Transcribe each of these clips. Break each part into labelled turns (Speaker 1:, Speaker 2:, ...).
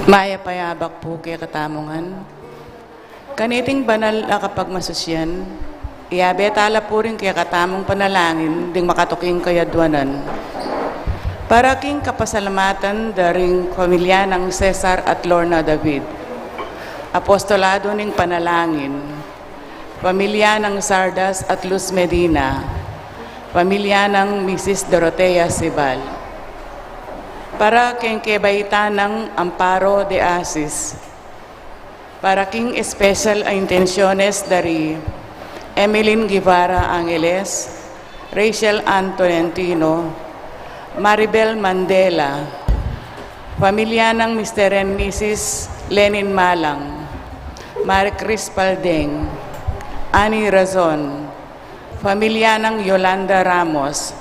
Speaker 1: Maya payabak po kaya katamongan. Kaniting banal na kapag masusyan, iabetala po rin kaya katamong panalangin ding makatuking kayadwanan. Para king kapasalamatan daring pamilya ng Cesar at Lorna David. Apostolado ning panalangin. Pamilya ng Sardas at Luz Medina. Pamilya ng Mrs. Dorotea Sibal. Para king kebaita ng Amparo de Asis. Para king special intenciones dari Emeline Guevara Angeles, Rachel Ann Tolentino, Maribel Mandela, pamilya ng Mr. and Mrs. Lenin Malang, Marie Cris Paldeng, Annie Razon, pamilya ng Yolanda Ramos,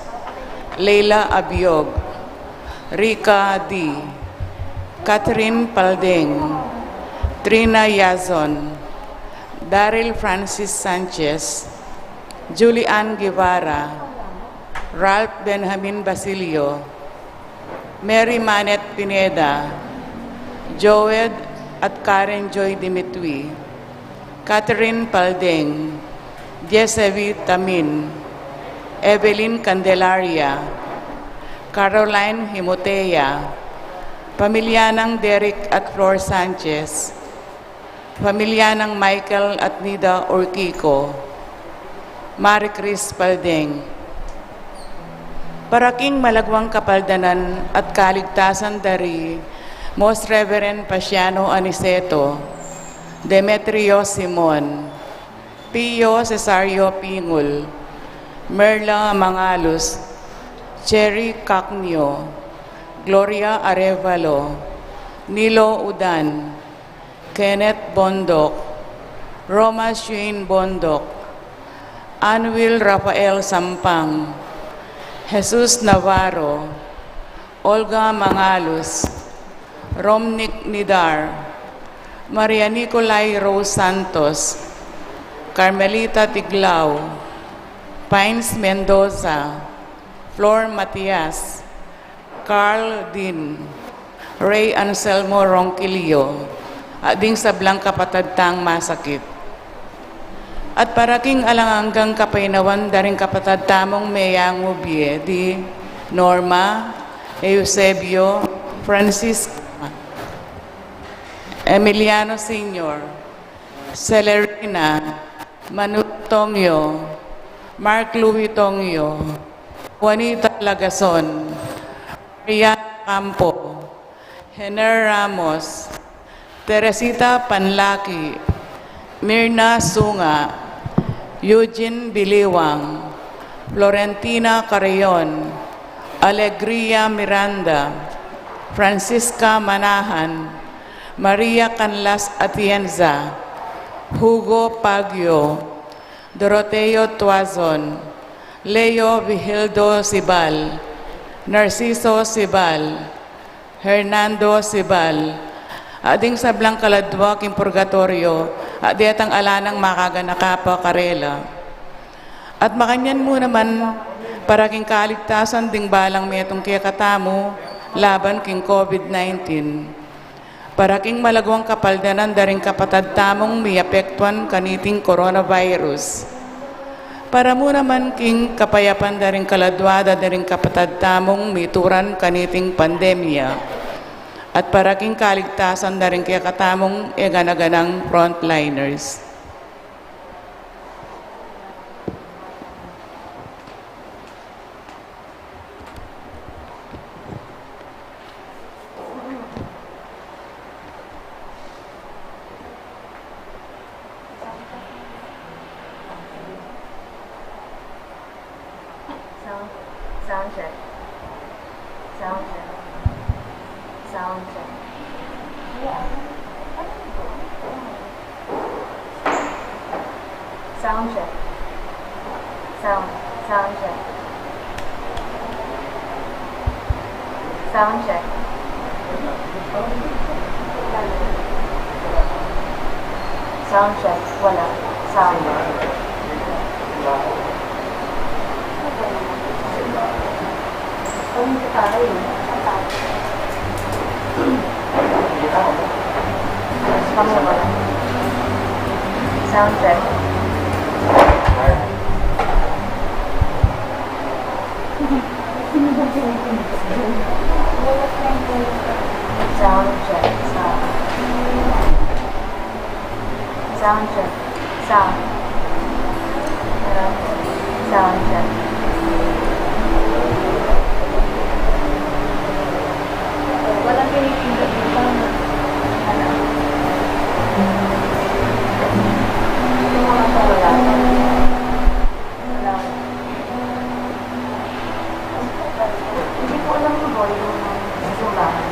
Speaker 1: Leila Abiog, Rica D., Catherine Paldeng, Trina Yazon, Daryl Francis Sanchez, Julian Guevara, Ralph Benjamin Basilio, Mary Manet Pineda, Joed at Karen Joy Dimitri, Catherine Paldeng, Jesevi Tamin, Evelyn Candelaria, Caroline Himotea, pamilya ng Derek at Flor Sanchez, pamilya ng Michael at Nida Orquico, Marie Cris Paldeng. Paraking malagwang kapaldanan at kaligtasan dari Most Reverend Pasiano Aniceto, Demetrio Simon, Pio Cesario Pingul, Merla Mangalus, Cherry Cacnio, Gloria Arevalo, Nilo Udan, Kenneth Bondok, Roma Shane Bondok, Anwil Rafael Sampang, Jesus Navarro, Olga Mangalus, Romnick Nidar, Maria Nicolay Rose Santos, Carmelita Tiglao, Pines Mendoza, Flor Matias, Carl Din, Ray Anselmo Ronquillo, ading sablang kapatadtang masakit. At paraking alanganggang kapainawan daring kapatadtamong Meyang Ubie di Norma, Eusebio, Francis, Emiliano Sr., Celerina, Manu Tongyo, Mark Louis Tongyo, Juanita Lagason, Maria Campo, Hener Ramos, Teresita Panlaki, Mirna Sunga, Eugene Biliwang, Florentina Carrion, Alegria Miranda, Francisca Manahan, Maria Canlas Atienza, Hugo Pagyo, Doroteo Tuazon, Leo Vigildo Sibal, Narciso Sibal, Hernando Sibal, ading sablang kaladwa king purgatorio, adiatang alanang makaganakapa karela. At makanyan mo naman, para king kaligtasan ding balang metong kaya katamo, laban king COVID-19. Para king malagwang kapaldanan daring kapatadtamong miapektuan kaniting coronavirus. Para mo naman king kapayapan daring kaladwada daring kapatadtamong mituran kaniting pandemya. At para king kaligtasan daring kaya katamong eganaganang frontliners.
Speaker 2: Sound check. Sound check. Sound check. Sound check. Sound check. Sound check. Sound check. Wala. Sound. Không tayo. Tayo. Kami wala. Sound check. Sound check. Sound. Sound check. Sound. Hello? Sound check. Walang pinipindot dito. Ano? Hindi mo wala. Wala. Hindi ko alam yung volume ng simbahan.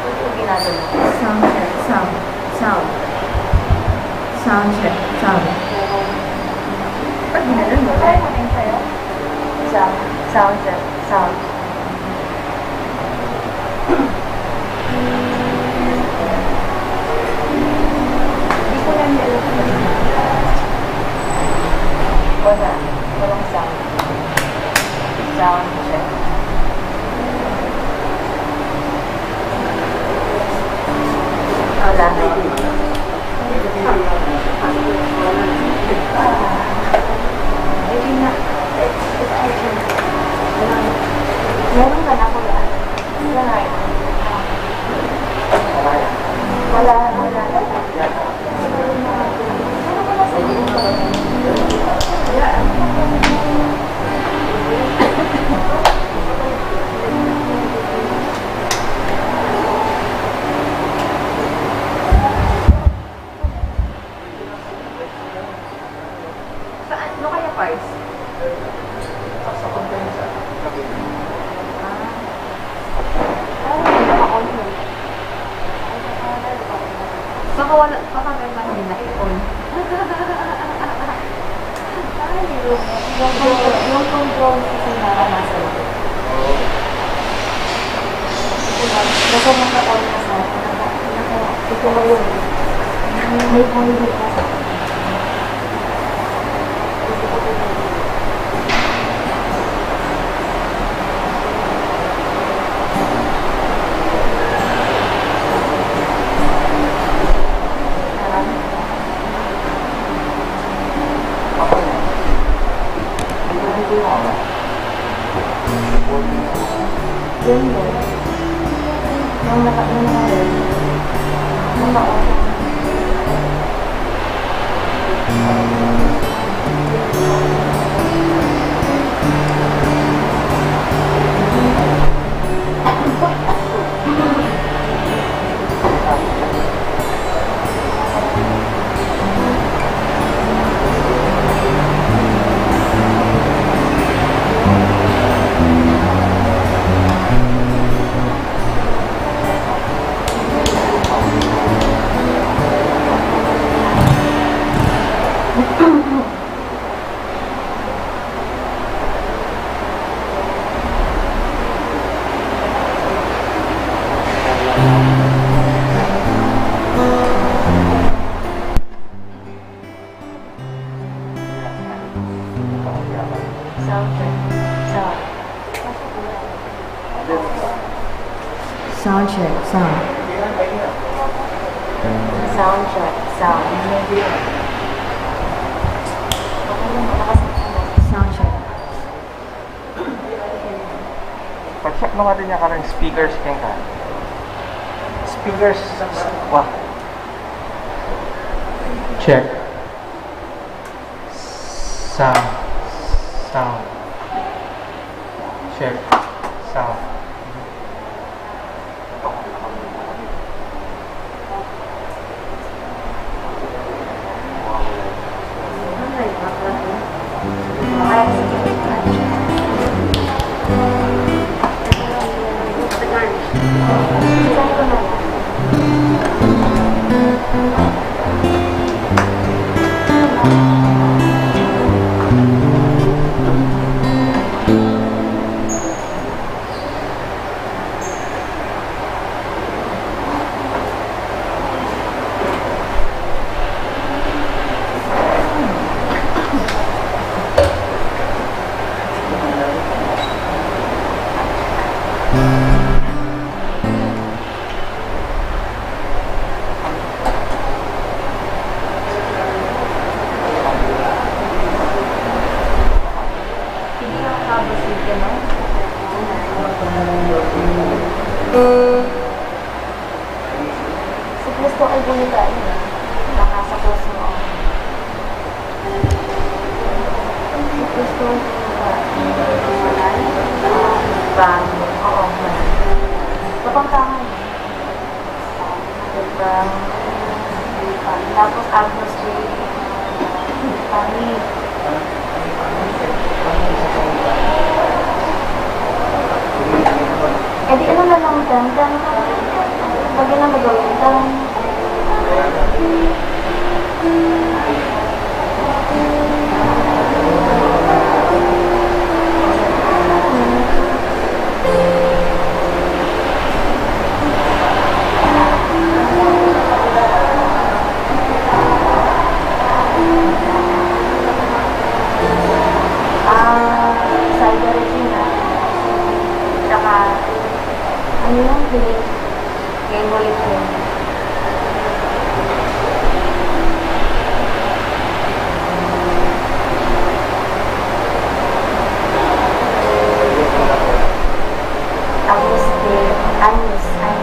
Speaker 2: Ito ginagawa.
Speaker 3: Sound check, sound, sound. Sound check, sound. Pag ginalan mo,
Speaker 2: Try mo din sa'yo. Sound. Sound check. Sound. Hindi ko lang wala. Walang sound. Sound check. Wala na. Hindi na. Meron ka na wala. Wala. Wala. Wala.
Speaker 3: saan? Ano kaya parts? Baka wala, baka meron na hindi na-on.
Speaker 2: Yung control kasi naranasan ko. Kasi naka-on na sa ito mo yun. May hindi ka sa yun yun. Yung sound check. Sound.
Speaker 3: Sound check, sound.
Speaker 2: Sound check. Sound.
Speaker 3: Sound check.
Speaker 4: Pa-check mo natin yung karang speakers keng ka. Speakers. Wah. Check. Sound. Sound. Check. Sound.
Speaker 2: Si Kristo ay bulitain niya. Nakasa puso mo. Si Kristo ay bulitain. Bago. Oo, man. Kapangkangan. Tapos Agnos Day. Kami. Eh di ano na lang dan lagi na magawin dan Saida Regina tsaka ano yung piling kay Molly Quinn. Agnes Day. Agnes Day.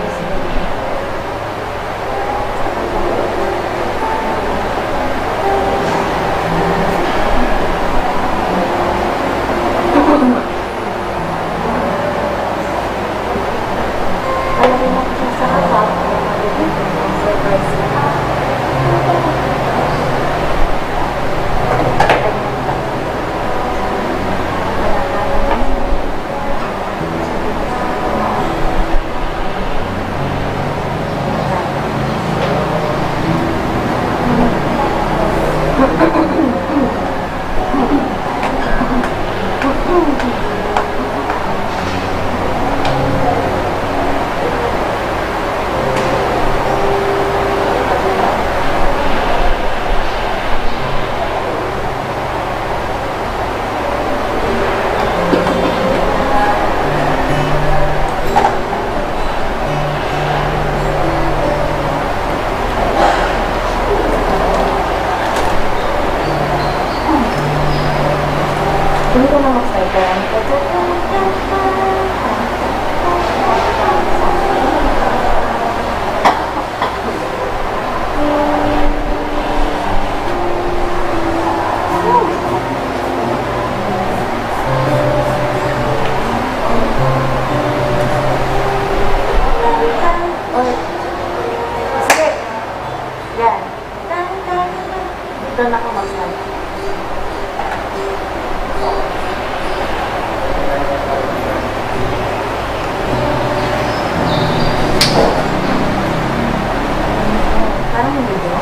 Speaker 2: Alam mo siya sa kapag surprise na. Hindi ko na mag-cycle. Sige. Yan. Dito na ako mag-cycle. Parang hindi ba?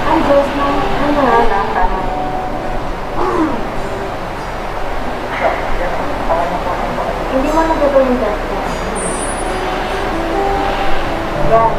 Speaker 2: Ay, Diyos na. Ano nga lang, parang. Hindi mo nagagawin dati. Yan.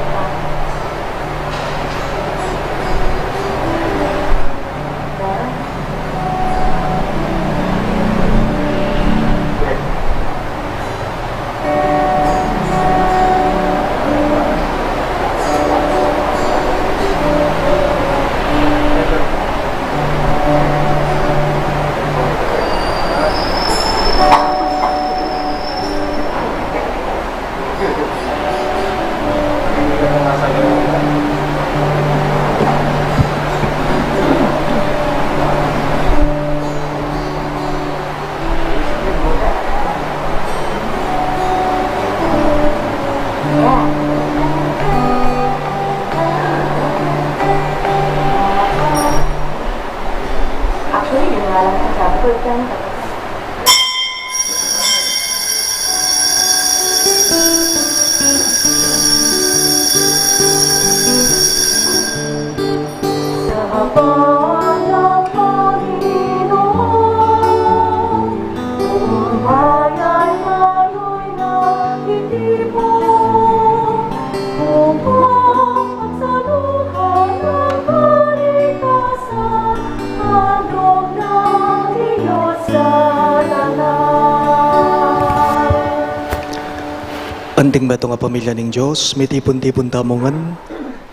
Speaker 5: Ting bato nga pamilya ning Diyos, may tipon-tipon tamongan,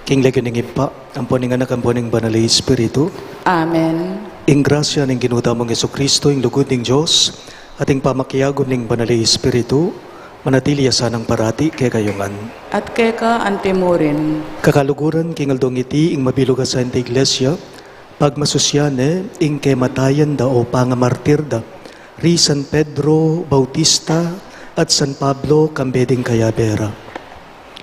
Speaker 5: king lagyo ning ipa, ang puning anak, ang puning banal na Espiritu,
Speaker 1: Amen.
Speaker 5: ing grasya ning ginutamong Yesu Kristo, ing lugod ning Diyos, at ing pamakiyagon ning banal na Espiritu, manatili sanang parati kay kayongan.
Speaker 1: At keka antimurin,
Speaker 5: Kakaluguran king aldong iti ing mabilog sa iti iglesia, pagmasusyane ing kay matayan da o pangamartir da, ri San Pedro Bautista at San Pablo kambeding kayabera.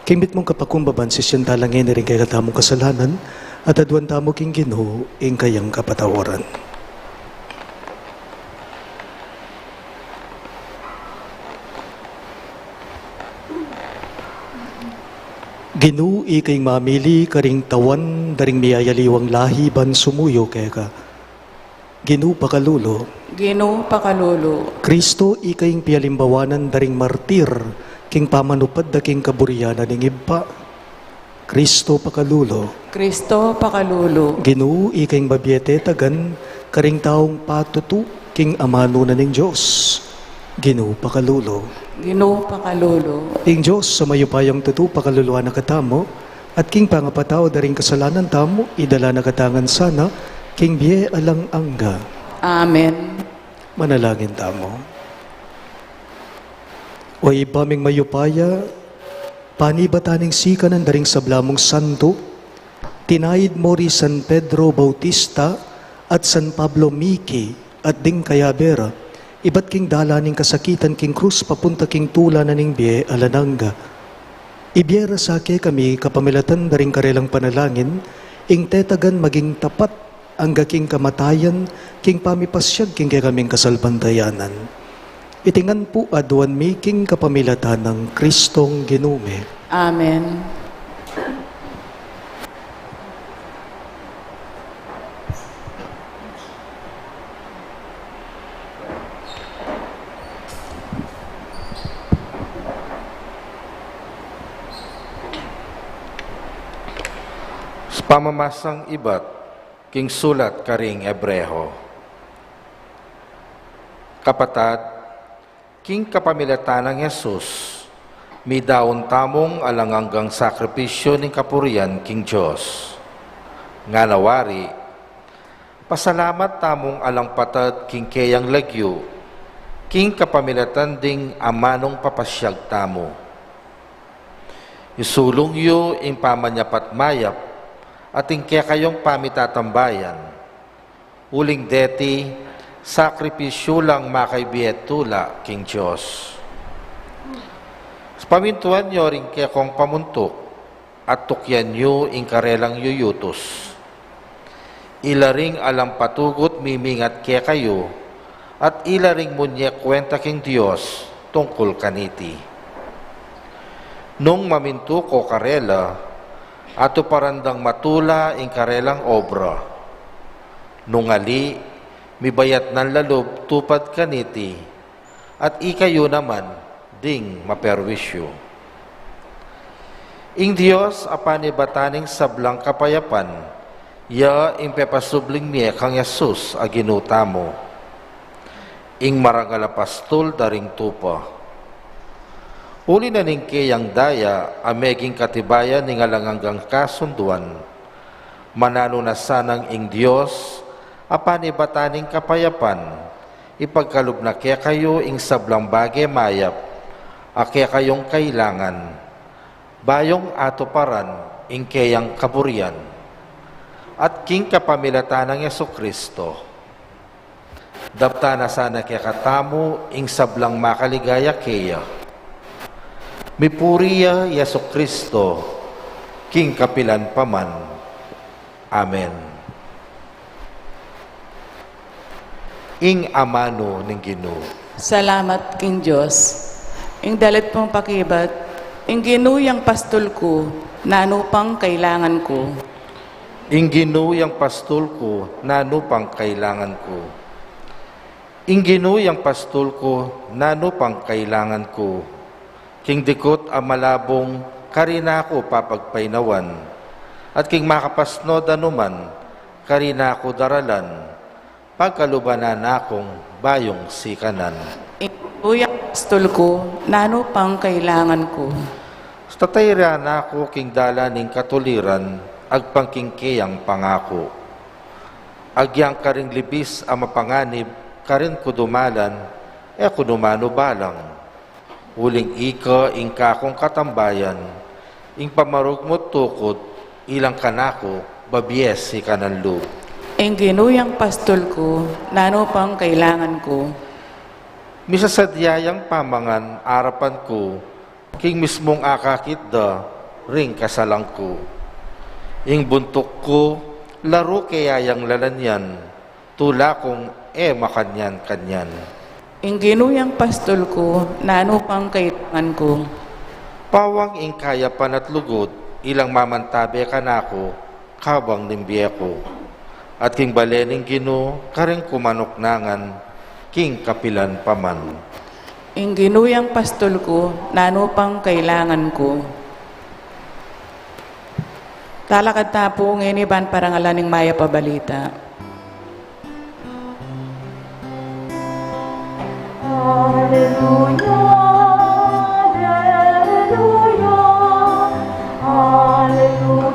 Speaker 5: Kimbit mong kapakumbaban si siyan talangin rin kay katamong kasalanan at adwan tamo king Ginoo ing kayang kapatawaran. Ginoo ikay mamili karing tawan daring miyayaliwang lahi ban sumuyo kay ka. Ginoo pakalulo,
Speaker 1: Ginoo pakalulo,
Speaker 5: Kristo ikay pialimbawanan daring martir king pamanupad da king kaburyanan ning ibpa. Kristo pakalulo,
Speaker 1: Kristo pakalulo,
Speaker 5: Ginoo ikay babyete tagan karing taong patutu king amano na ning Dios. Ginoo pakalulo,
Speaker 1: Ginoo pakalulo,
Speaker 5: ing Diyos sa mayupayang tutu pakaluluan na katamo, at king pangapatao daring kasalanan tamo, idala na katangan sana, king biye alang angga.
Speaker 1: Amen.
Speaker 5: Manalangin tamo. O ibaming mayupaya, panibataning sikanan daring sablamong santo, tinayid mo ri San Pedro Bautista at San Pablo Miki at ding kayabera, iba't king dalaning kasakitan king krus papunta king tula na ning biye alananga. Ibiyera sake kami kapamilatan daring karelang panalangin, ing tetagan maging tapat ang king kamatayan, king pamipasyag king kaming kasalbantayanan. Itingan po aduan mi king kapamilatan ng Kristong Ginume.
Speaker 1: Amen.
Speaker 6: Sa pamamasang ibat, king sulat karing Ebreho. Kapatad, king kapamilatan ng Jesus, mi daon tamong alanganggang sakripisyo ning kapurian king Diyos. Nga nawari, pasalamat tamong alang patad king kayang lagyo, king kapamilatan ding amanong papasyag tamo. Isulong yu ing pamanyapat mayap, ating kaya kayong pamitatambayan. Uling deti, sakripisyo lang makaibiyetula king Diyos. Sa pamintuan nyo rin kaya kong pamuntok, at tukyan nyo ing karelang yuyutos. Ilaring alam patugot mimingat kaya kayo, at ilaring munye kwenta king Diyos tungkol kaniti. Nung maminto ko karela, ato parandang matula ing karelang obra. Nung ali, mibayat ng lalob tupad kaniti, at ikayo naman ding maperwisyo. Ing Diyos apanibataning sablang kapayapan, ya ing pepasubling miye kang Yesus a ginutamo. Ing marangalapastol daring tupa. Uli na ning kayang daya, ameging katibayan ning alanganggang kasunduan, manano na sanang ing Diyos, apanibataning kapayapan, ipagkalub na kaya kayo ing sablang bagay mayap, kaya kayong kailangan, bayong ato paran ing kayang kaburian, at king kapamilatan ng Yesu Kristo. Dapta na sana kaya katamu ing sablang makaligaya kaya, Mipuriya Yesu Kristo, king kapilan paman. Amen. Ing amano ning Ginoo.
Speaker 1: Salamat king Diyos. Ing dalit pong pakibat, ing ginuyang pastol ko, nanupang kailangan ko.
Speaker 6: Ing ginuyang pastol ko, nanupang kailangan ko. Ing ginuyang pastol ko, nanupang kailangan ko. King dikot ang malabong karina ko papagpainawan, at king makapasnod anuman karina ko daralan, pagkalubanan akong bayong sikanan.
Speaker 1: Inuyang pastol ko, nano pang kailangan ko.
Speaker 6: Sa tatayra ako king dala ning katuliran, agpangkingkiyang pangako. Agyang karing libis ang mapanganib, karin kudumalan, kudumano balang. Uling ika, ingka kong katambayan, ing pamarug mo tukod, ilang kanako, babiyes si kananlo.
Speaker 1: Ang ginuyang pastol ko, nano pang kailangan ko.
Speaker 6: Misa sa diyayang pamangan, arapan ko, king mismong akakit da, ring kasalang ko. Ing buntok ko, laro kayayang lalanyan, tula kong makanyan-kanyan.
Speaker 1: Ang ginuyang pastol ko, nano pang kailangan ko.
Speaker 6: Pawang ing kaya panat lugod, ilang mamantabe kanako, kabang nimbiye ko. At king balening gino, karing kumanoknangan, king kapilan paman.
Speaker 1: Ang ginuyang pastol ko, nano pang kailangan ko. Talakad na po ngayon iban parangalan ng Maya Pabalita.
Speaker 2: Hallelujah, hallelujah, hallelujah,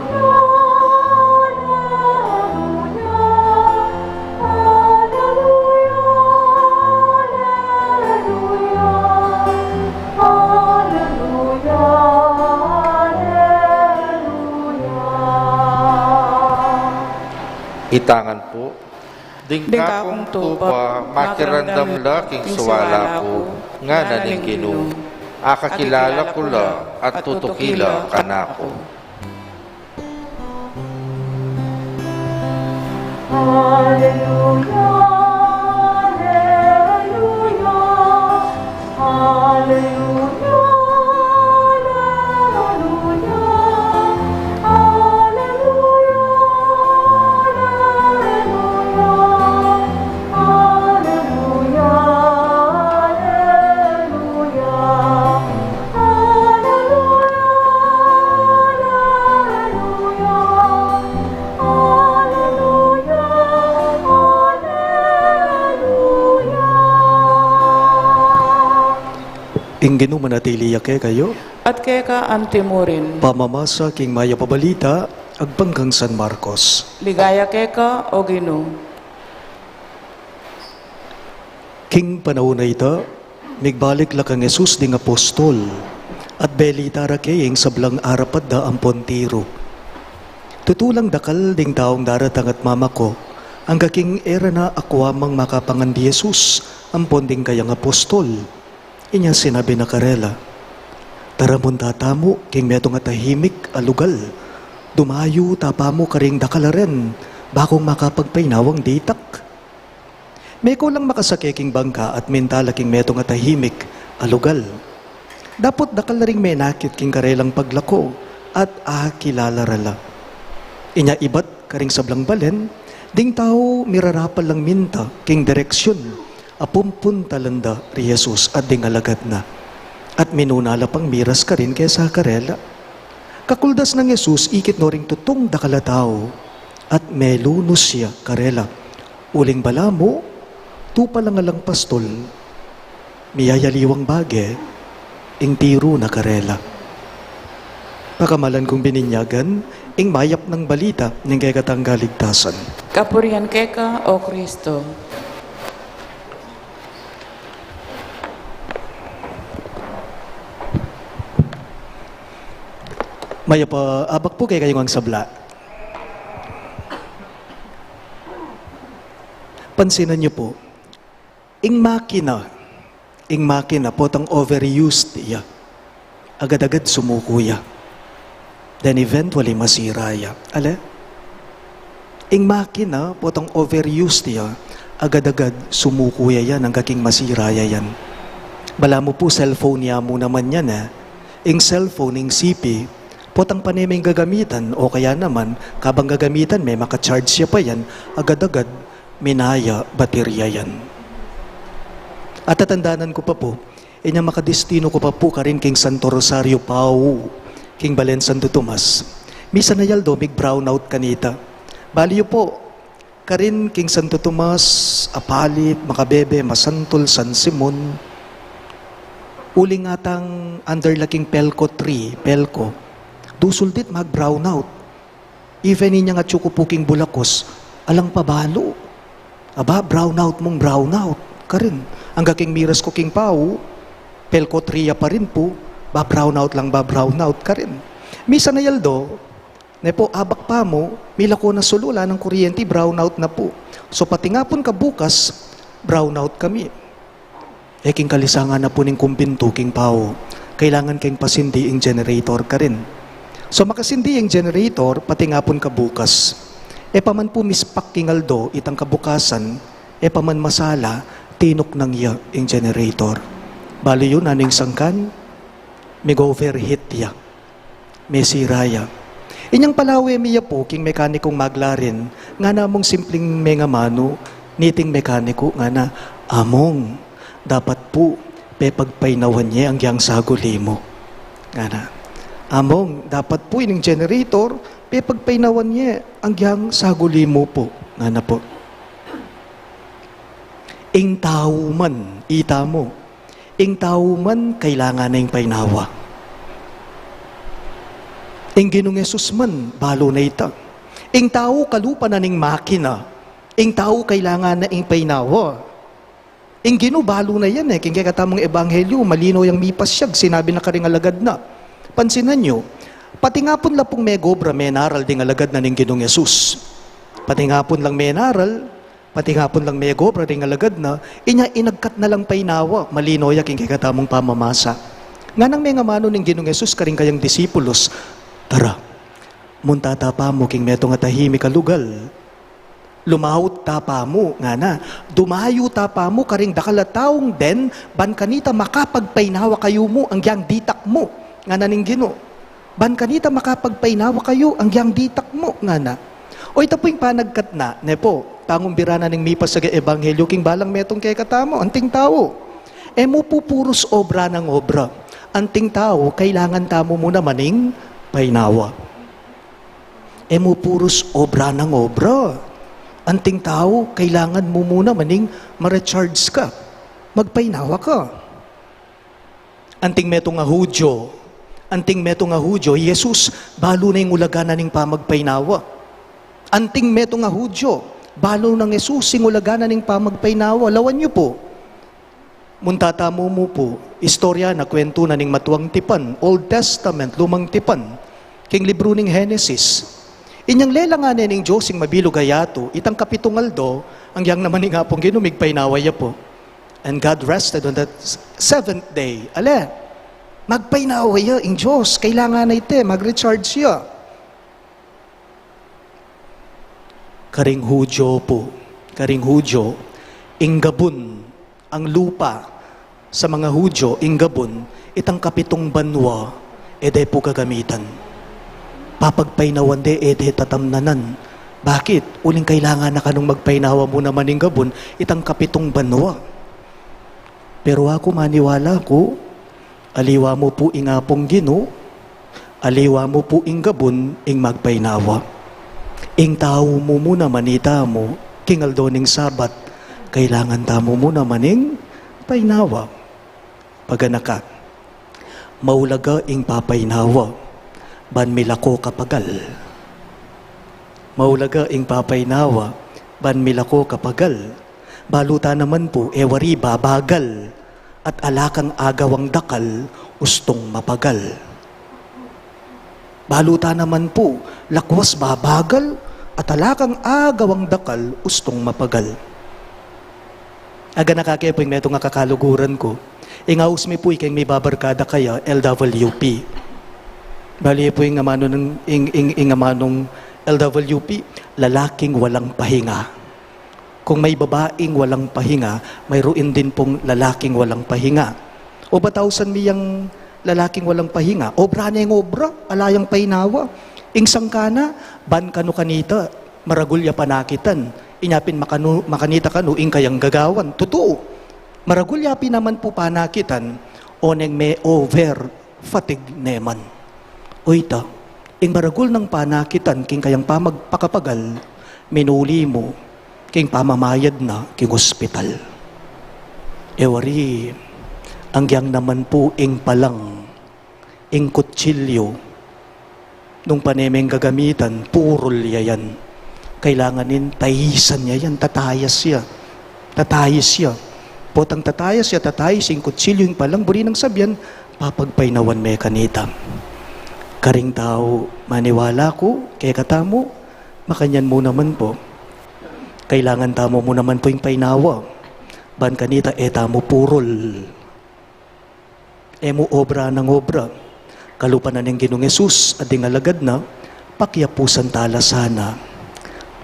Speaker 6: Itangan po, dingka kong tupa, makirandam laking suwala ko, nga naning gino, akakilala ko la at tutukila kanako.
Speaker 2: hallelujah, hallelujah, hallelujah.
Speaker 5: Ingino manatili yake kayo,
Speaker 1: At keka antimurin,
Speaker 5: pamamasa king Maya Pabalita, agpanggang San Marcos.
Speaker 1: ligaya keka o gino.
Speaker 5: King panahon na ita, migbalik la kang Jesus ding apostol, at belita ra kayeng sablang arapat da ang pontiro. Tutulang dakal ding taong daratang at mama ko, ang kaking era na akwamang makapangan di Jesus, ang ponding kayang apostol. Inya sinabi na karela, taramon tatamo, king metong atahimik alugal, dumayo tapamo karing dakalaren, bakong makapagpainawang ditak. May ko lang makasakeking bangka at mentala king metong atahimik alugal. Dapot dakal na ring may nakit king karelang paglako at kilala rala. Inya ibat karing sablang balen, ding tao mirarapal lang minta king direksyon, apumpunta landa ri Jesus at ding alagad na. At minunala pang miras ka rin kesa karela. Kakuldas ng Jesus, ikit no ring tutong dakalatao at melunus siya karela. Uling balamo, tupa lang alang pastol, miyayaliwang bage, ing tiro na karela. Pakamalan kong bininyagan, ing mayap ng balita ng kay katanggaligtasan.
Speaker 1: Kapurihan keka o Kristo.
Speaker 5: Maya pa, abak po kay kayong ang sabla. Pansinan niyo po, ing makina potang overused iya. Agad-agad sumuko ya. Then eventually masira ya. Ale? Ing makina potang overused iya. Agad-agad sumuko ya yan ang kaking masira ya yan. Bala mo po cellphone ya mo naman yan Ing cellphone, ing CP, potang panemeng gagamitan o kaya naman kabang gagamitan may makacharge siya pa yan, agad-agad minaya baterya yan. At tatandaanan ko pa po, inya makadestino ko pa po karin king Santo Rosario Pau, king Balen Santo Tomas. Misa na yaldo, mig brownout kanita. Baliyo po, karin king Santo Tomas, Apalit, Makabebe, Masantol, San Simon, Uli nga tang underlaking pelco tree, pelco, dusuldit mag-brown out. Even inya nga tsukupuking bulakos, alang pabalo. Aba, brown out mong brown out. Karin, ang gaking miras ko king pau, pelco tree pa rin po, ba brown out lang ba brown out ka rin. Misa na yaldo, nepo abak pa mo, mila ko na sulula ng kuryente, brown out na po. So pati nga pun kabukas, brown out kami. King kalisangan na po ning kumbinto king pao. Kailangan kayong pasindi ang generator ka rin. So makasindi ang generator, pati nga pun kabukas. Paman po mispak king aldo, itang kabukasan, paman masala, tinok nang ya ang generator. Bali yun, aning sangkan, may overheat ya. May siraya. Inyang palawe miya po, king mekanikong maglarin, nga namong simpleng mengamano, niting mekaniko nga na, among, dapat po, pagpainawan niya ang yang saguli mo. Nga na, among, dapat po ining generator, pagpainawan niya ang yang saguli mo po. Nga na po. Ing tao man, ita mo, ing tao man, kailangan na yung painawa. Ing Ginong Yesus man, balo na ita. Ing tao, kalupa na ning makina. Ing tao, kailangan na yung painawa. Ing Ginoo, balo na yan eh. King katamong ebanghelyo, malino yung mipasyag, sinabi na karing alagad na. Pansinan nyo, pati nga pun lapong may gobra, may naral ding alagad na ning Ginong Yesus. Pati nga pun lang may naral, pati nga pun lang may gobra ding alagad na, inya inagkat na lang painawa, malino ya king katamong pamamasa. Nga nang may ngamano ning Ginong Yesus, karing kayang disipulos, tara, muntata pa mo king meto nga tahimik kalugal. Lumahot tapa mo, nga na, dumayo tapa mo, karing dakalataong den, ban kanita makapagpainawa kayo mo, ang yang ditak mo, nga na ning Ginoo. Ban kanita makapagpainawa kayo, ang yang ditak mo, nga na. O ito po yung panagkat na, nepo, pangumbira na ning mipas sa ebanghelyo, king balang metong kay katamo, anting tao. Mo po puros obra ng obra. Anting tao, kailangan tamo mo namaning painawa. Mo puros obra ng obra. Anting tao, kailangan mo muna maning ma-recharge ka. Magpainawa ka. Anting meto nga Hudyo, Jesus, balo na yung ulaganan ng pamagpainawa. Anting meto nga Hudyo, balo ng Jesus, yung ulaganan ng pamagpainawa. Lawan nyo po. Muntatamo mo po, istorya na kwento na ning matuwang tipan, Old Testament, lumang tipan, king libro ning Genesis. Inyang lelanganin ng Diyos yung mabilo gayato, itang kapitungaldo, ang yang naman nga pong ginumig painawaya po. And God rested on that seventh day. Ale, magpainawaya ng Diyos, kailangan na ite, mag-recharge siya. Karing Hudyo, inggabon, ang lupa sa mga Hudyo, inggabon, itang kapitong banwa, ede po gagamitan. Papagpainawan de ede tatamnanan. Bakit? Uling kailangan na kanong magpainawa mo naman ng gabon, itang kapitong banwa. Pero ako maniwala ko, aliwa mo po ingapong Ginoo, aliwa mo po ing gabon, ing magpainawa. Ing tao mo muna manita mo, kingaldo ning Sabat, kailangan tamo mo naman ing painawa. Paganaka, maulaga ing papainawa. Ban milako kapagal. Maulaga ing papainawa, ban milako kapagal. Baluta naman po, ewari babagal, at alakang agawang dakal, ustong mapagal. Baluta naman po, lakwas babagal, at alakang agawang dakal, ustong mapagal. Aga nakakepo yung meto nga kakaluguran ko. Ingaus mi po ikeng may babarkada kaya, LWP. Bali po yung amanong LWP, lalaking walang pahinga. Kung may babaeng walang pahinga, mayroon din pong lalaking walang pahinga. O batawsan miyang lalaking walang pahinga, obra na yung obra, alayang painawa. Ing sangkana, ban kanu kanita, maragulya panakitan. Inyapin makanita kanu, ing kayang gagawan. Totoo, maragulyapi naman po panakitan, oneng may over fatigue neman. Oita, ing maragul ng panakitan, king kayang pamagpakapagal, minuli mo, king pamamayad na, king hospital. Ewari, Anggyang naman po ing palang, ing kutsilyo, nung panemeng gagamitan, purol yayan. Kailanganin tayisan niya yan, tatayas siya. Tatayis siya. Potang tatayas siya, tatayis ing kutsilyo ing palang, buri ng sabyan, papagpainawan me kanita. Karing tao, maniwala ko, kaya katamo, makanyan mo naman po. Kailangan tamo mo naman po yung painawa. Ban kanita, tamo purol. Mo obra ng obra. Kalupanan ng Ginoong Hesus, at alagad na, pakyapusan tala sana,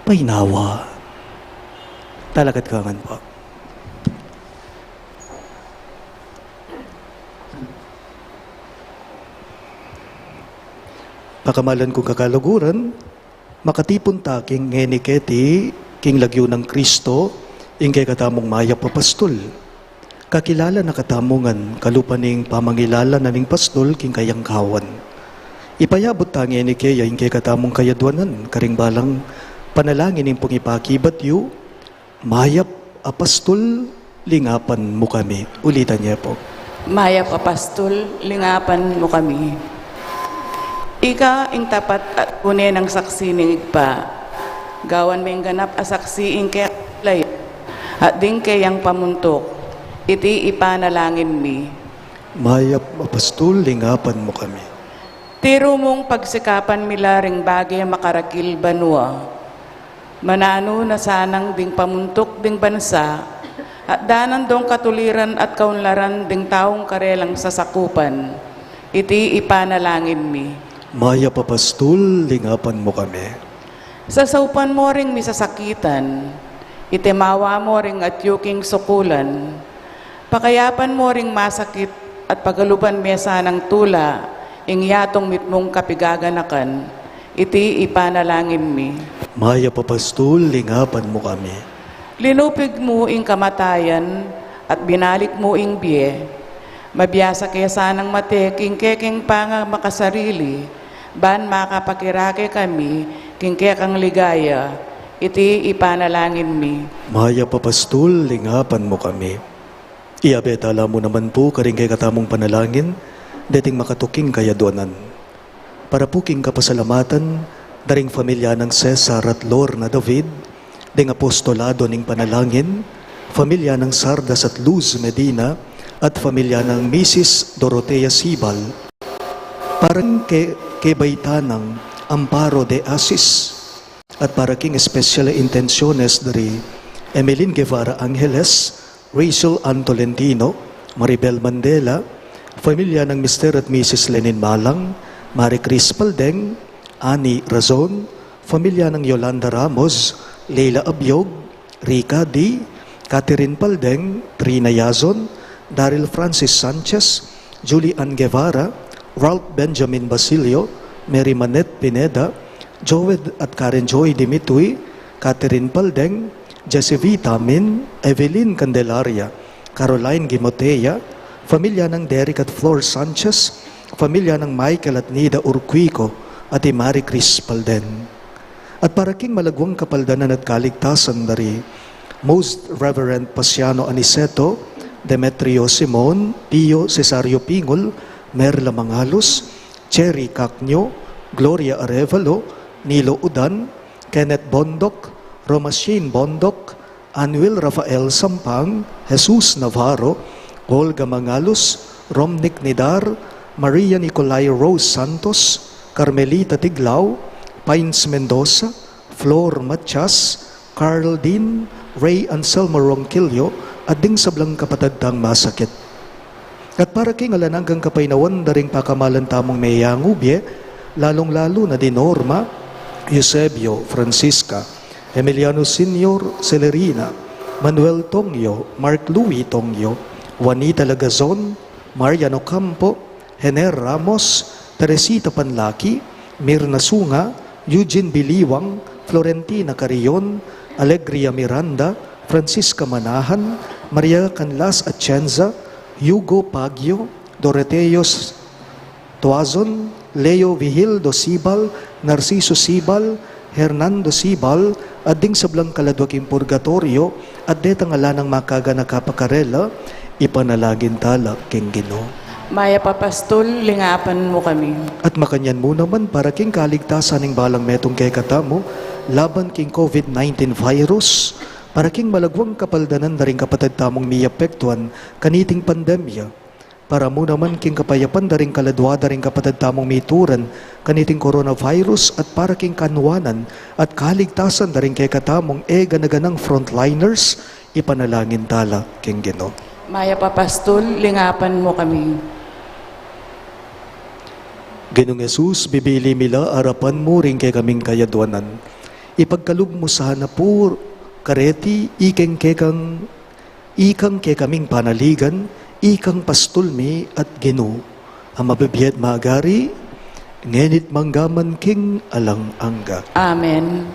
Speaker 5: painawa. Talagad kangan po. Pakamalan kong kakalaguran, makatipon taking ngeniketi, king lagyo ng Kristo, ingkay katamong maya papastol. Kakilala na katamungan, kalupaning pamangilala na ning pastol, king kayang kawan. Ipayabot tangi ni kaya ingkay katamong kayadwanan, karing balang panalangin ning pangipakibat yu, mayap apastol, lingapan mo kami. Ulitan niya po.
Speaker 1: Mayap apastol, lingapan mo kami. Ika ing tapat at pune ng saksi ning igpa. Gawan may ganap asaksi ing kaya lay. At ding kayang pamuntok. Iti ipanalangin mi.
Speaker 5: Mayap apastol, lingapan mo kami.
Speaker 1: Tiro mong pagsikapan milaring bagay makarakil banwa. Manano na sanang ding pamuntok ding bansa. At danan dong katuliran at kaunlaran ding taong karelang sasakupan. Iti ipanalangin mi.
Speaker 5: Mayap apastol, lingapan mo kami.
Speaker 1: Sasaupan mo ring misasakitan, itimawa mo ring at yuking sukulan, pakayapan mo ring masakit at pagaluban mesa ng tula, ing yatong mitmong kapigaganakan, iti ipanalangin mi.
Speaker 5: Mayap apastol, lingapan mo kami.
Speaker 1: Linupig mo ing kamatayan at binalik mo ing biye, mabiyasa kaya sanang mateking keking panga makasarili, ban makapakirake kami, kingke kang ligaya, iti ipanalangin mi.
Speaker 5: Mayap apastol, lingapan mo kami. Iabetala mo naman po karing kay katamong panalangin, dating makatuking kayadwanan. Para po king kapasalamatan, daring familia ng Cesar at Lorna David, ding apostolado ning panalangin, familia ng Sardas at Luz Medina, at familia ng Mrs. Dorotea Sibal, parang kay Baitanang Amparo de Asis, at para king espesyal intenciones dari Emeline Guevara Angeles, Rachel Ann Tolentino, Maribel Mandela, familia ng Mr. at Mrs. Lenin Malang, Marie Cris Paldeng, Ani Razon, familia ng Yolanda Ramos, Leila Abiog, Rica D, Catherine Paldeng, Trina Yazon, Daryl Francis Sanchez, Julie Ann Guevara, Ralph Benjamin Basilio, Mary Manette Pineda, Joed at Karen Joy Dimitui, Catherine Paldeng, Jessie V. Tamin, Evelyn Candelaria, Caroline Gimotea, familia ng Derek at Flor Sanchez, familia ng Michael at Nida Urquico, at Marie Cris Palden. At para king malagwang kapaldanan at kaligtasan dari Most Reverend Pasiano Aniceto, Demetrio Simon, Pio Cesario Pingol, Merla Mangalos, Cherry Cacnyo, Gloria Arevalo, Nilo Udan, Kenneth Bondok, Romashine Bondok, Anuel Rafael Sampang, Jesus Navarro, Olga Mangalos, Romnick Nidar, Maria Nicolay Rose Santos, Carmelita Tiglao, Pines Mendoza, Flor Matias, Carl Dean, Ray Anselmo Ronquillo, at ding sablang kapatagtang masakit. At para king alananggang kapainawan daring pakamalan tamong mayangubye, lalong-lalo na di Norma, Eusebio, Francisca, Emiliano Senior, Celerina, Manuel Tongyo, Mark Louis Tongyo, Juanita Lagazon, Mariano Campo, Hener Ramos, Teresita Panlaki, Mirna Sunga, Eugene Biliwang, Florentina Carrion, Alegria Miranda, Francisca Manahan, Maria Canlas Atienza, Hugo Pagio, Doroteos Tuazon, Leo Vigildo Sibal, Narciso Sibal, Hernando Sibal, at ding sablang kaladwaking purgatorio, at detang ala ng makaga na kapakarela, ipanalagin tala king Ginoo.
Speaker 1: Maya papastol, lingapan mo kami.
Speaker 5: At makanyan mo naman para king kaligtasan ng balang metong kay katamo, laban king COVID-19 virus, para king malagwang kapaldanan na rin kapatid tamong miyapektuan kaniting pandemya, para mo naman king kapayapan na rin kaladwada rin kapatid tamong mituran kaniting coronavirus, at para king kanwanan at kaligtasan na rin kay katamong ganaganang frontliners, ipanalangin tala king Ginoo.
Speaker 1: Maya papastol, lingapan mo kami.
Speaker 5: Ginoong Jesus, bibili mila arapan mo rin kay kaming kayadwanan. Ipagkalub mo sana po kareti ikang ke kaming panaligan, ikang pastulmi at Ginoo. Ang mabibiyat maagari, ngenit manggaman king alang angga.
Speaker 1: Amen.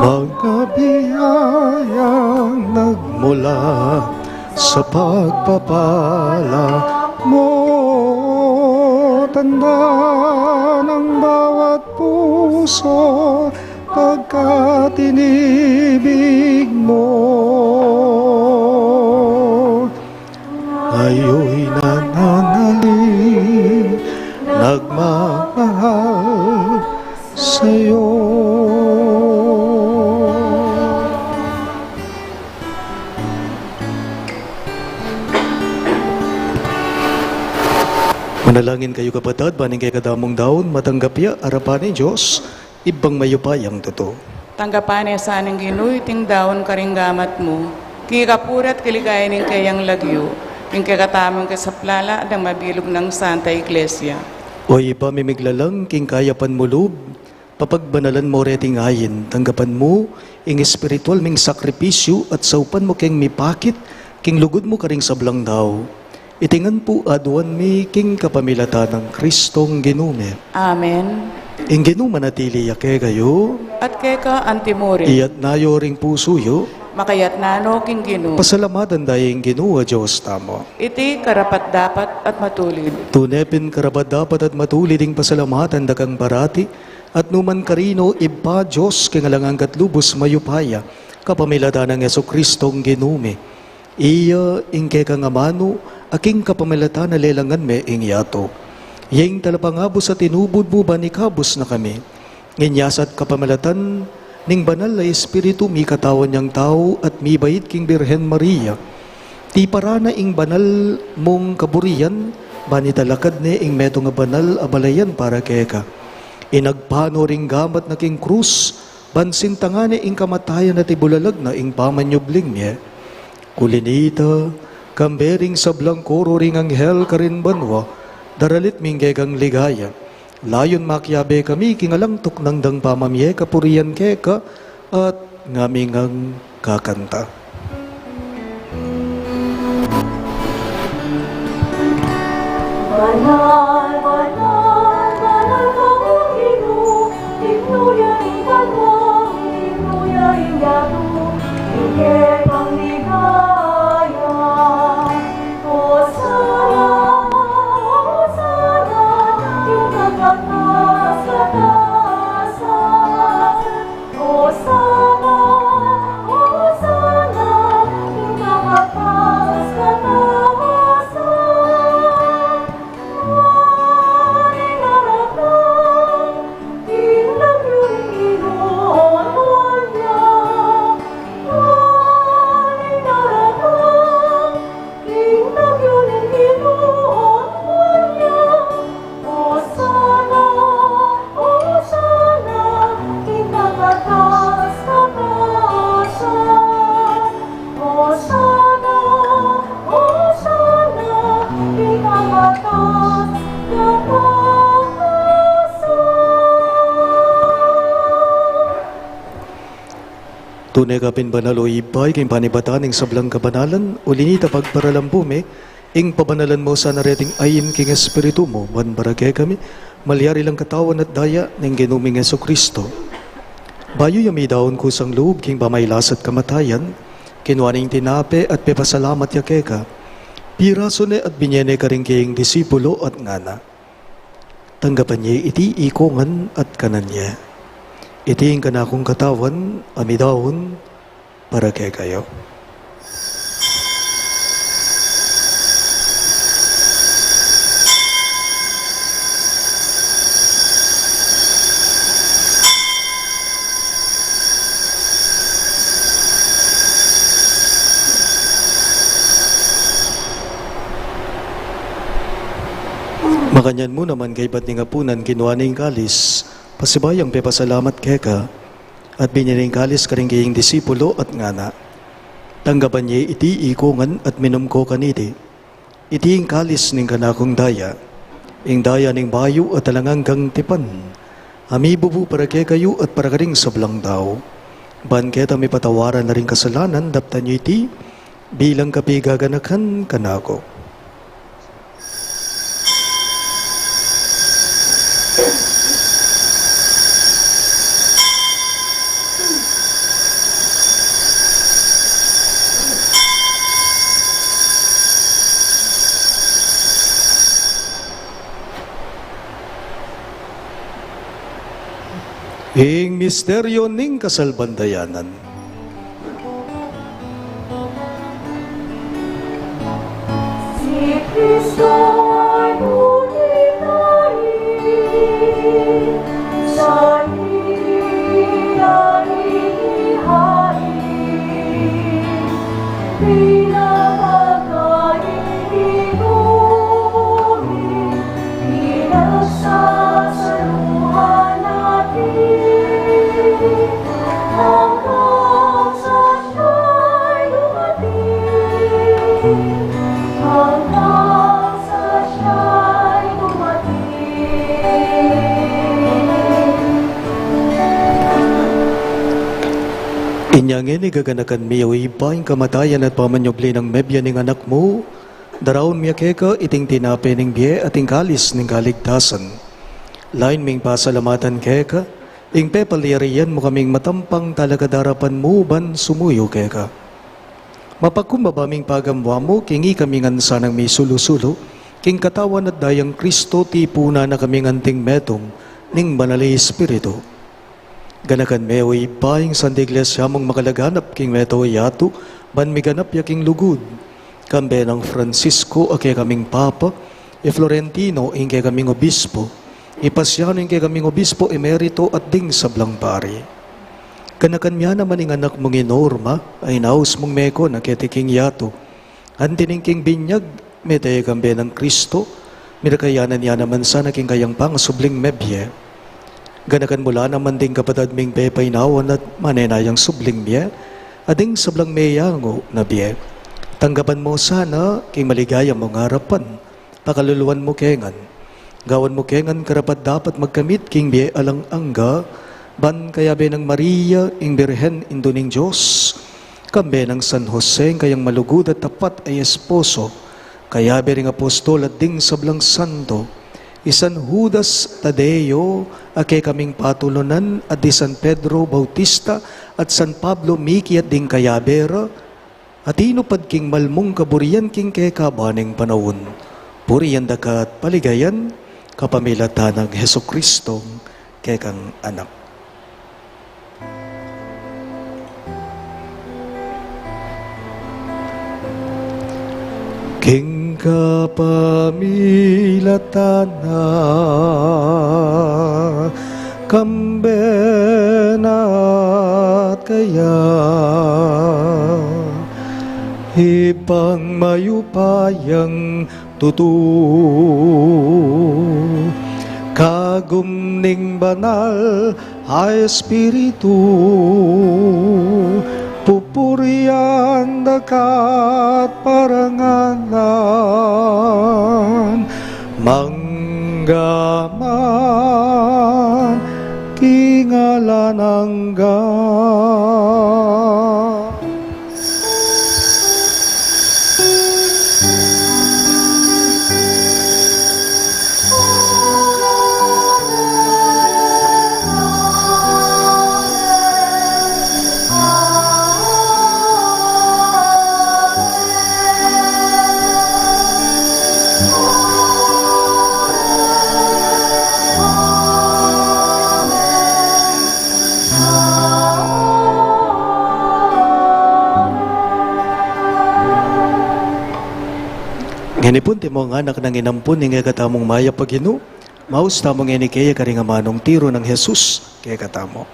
Speaker 5: Mga biyayang nagmula sa pagpapala mo, tanda ng bawat puso pagkat inibig mo. Ayo'y nananalig, nagmamahal sa'yo. Manalangin kayo kapatid, baning kay kadamong daon, matanggap ya, arapan ni Diyos, ibang mayupayang totoo.
Speaker 1: Tanggapan niya sa anong Ginoo, ting daon karinggamat mo. Kikapurat kiligayan ng kayang lagyo, yung kakatamang kasaplala, ang mabilog ng Santa Iglesia.
Speaker 5: O ipamimiglalang king kayapan mo loob, papagbanalan mo reting ayin, tanggapan mo, ing espiritual ming sakripisyo, at saupan mo king mipakit, king lugod mo karing sablang daw. Itingan po aduan mi king kapamilata ng Kristong Ginume.
Speaker 1: Amen.
Speaker 5: Ing Ginoo manatili yake kayo,
Speaker 1: At keka antimore,
Speaker 5: iyat nayo ring pusuyo,
Speaker 1: makayat nano king Ginoo.
Speaker 5: pasalamatan dayeng Ginoo a Diyos tamo.
Speaker 1: Iti karapat dapat at matulid.
Speaker 5: Tunepin karapat dapat at matulid ing pasalamatan dakang barati, at numan karino iba Diyos kingalangang katlubos mayupaya, kapamilata ng Yesu Kristong Ginume. Iya ing kekang amano, aking kapamilata na lelangan me ing yato. Yang talapangabos sa tinubod mo ba ni kabos na kami? Nginyasat kapamilatan ning banal na Espiritu mi katawan niyang tao at mi bayit king Birhen Maria. Ti parana ing banal mong kaburian, bani talakad ne ing meto nga banal abalayan para keka. Inagpano ring gamat na king krus, bansin tangane ing kamatayan na tibulalag na ing pamanyubling niya. Kulinita, kambering sablang koro ring anghel karin banwa, daralit minggegang ligaya. Layon makyabe kami kingalangtok ng dang pamamye kapurian keka at ngamingang kakanta.
Speaker 2: Banal, banal, banal ang Ginoo.
Speaker 5: Tunay ka pinbanalo ibay, king panibataning sablang kabanalan, ulinita pagparalampume, ing pabanalan mo sa nareting ayin king espiritu mo, wan baragay kami, malyari lang katawan at daya, ng ginuming Yesu Kristo. Bayo yami daon kusang loob, king pamaylas at kamatayan, kinuaning tinape at pepasalamat yakeka, piraso ne at binyene ka rin kayong disipulo at ngana. Tanggapan niya iti ikongan at kanan niya. Iti ang kanakong katawan, amidahon, para kay kayo. Makanyan mo naman kay ba't nga punan kinuha ng kalis, pasibayang pepasalamat keka, at binyaning kalis ka rin kayong disipulo at ngana. Tanggapan niya iti ikongan at minum ko kaniti. Iti ang kalis ning kanakong daya, ing daya ning bayo at talangang kang tipan. Amibubu para kay kayo at para ka rin sablang tao. Ban keta may patawaran na rin kasalanan, daptan niyo iti, bilang kapigaganakan kanako. Ing misteryo ning kasalbandayanan.
Speaker 2: Si Kristo ay buhay sa ihain, pinapagaling inumin, pinagsasaluhan natin, hanggang sa siya'y dumating, hanggang sa siya'y dumating.
Speaker 5: Inyangin igaganakan miyo ipaing kamatayan at pamanyogli ng mebya ning anak mo, daraon miya keka iting tinape ning biye at ing kalis ning kaligtasan. Lain ming pasalamatan keka, ing pepaliriyan mo kaming matampang talakadarapan mo ban sumuyo keka. Mapagkumbabaming pagamwa mo, kingi kami ngansa ng may sulusulo, king katawan at dayang Kristo tipuna na kaming anting metong, ning banali Espiritu. Ganakan meo ipaing sa iglesia mong makalaganap king meto yato, ban miganap yaking lugod. Kambe ng Francisco ake kaming Papa, e Florentino inke kaming Obispo, ipasyano inke kaming Obispo emerito at ding sablang pari. Ganakan miya naman ing anak mong inorma, ay naus mong meko na ketiking yato. Antining king binyag, metay kambe ng Kristo, mirakayanan niya naman sana king kayang pang subling mebye. Ganakan mula naman ding kapatad ming pepay nawan at manenayang subling biye, ading sablang meyango na biye. Tanggapan mo sana, king maligaya mong harapan, pakaluluan mo kengan. Gawan mo kengan karapat dapat magkamit king biye alang angga, ban kaya be ng Maria, ing Birhen induning Diyos, kambe ng San Jose, kayang malugod at tapat ay esposo, kaya be ring apostol at ding sablang santo, isan Judas Tadeo, ake kaming patulunan, at di San Pedro Bautista, at San Pablo Miki at ding kayabera, at inupad king malmong kaburian king keka baning panawon. Puriyan dakat paligayan, kapamilatan ng Heso Kristo, kekang anak. King kapamilatan na kambenat kaya ipang mayupayang tutu kagumning banal ay espiritu pupurian dakat parangalan manggaman ngalanangga. Ganipun ti mo nga anak ng inampun nga katamong maya pagino, maus tamong ini kaya karing manong tiro ng Jesus kaya katamo.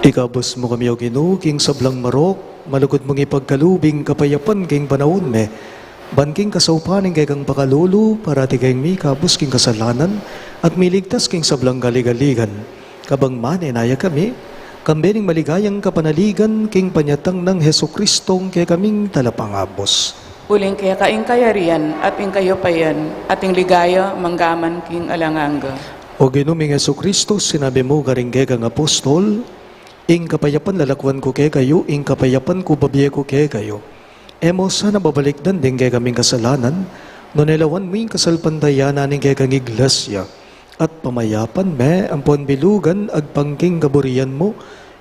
Speaker 5: Ikabos mo kami o Ginoo king sablang marok, malugod mong ipagkalubing kapayapan king panahon me, banking kasaupaning kay kang pakalulu, parati kayong mi kabos king kasalanan, at miligtas king sablang galigaligan. Kabang manenaya kami, kambening maligayang kapanaligan king panyatang ng Heso Kristong kay kaming talapangabos.
Speaker 1: Uling kaya kaing kayarian at ing kayo payan, at ing ligaya manggaman king alanganga.
Speaker 5: O Ginoong Heso Kristo, sinabi mo garing kay kang apostol, ing kapayapan lalakwan ko kay kayo, ing kapayapan ko babiye ko kay kayo. Emo sana babalikdan din kay kaming kasalanan, no nilawan mo yung kasalpantayanan ning kay kang iglesia. At pamayapan me, ampon bilugan, agpangking kaburian mo,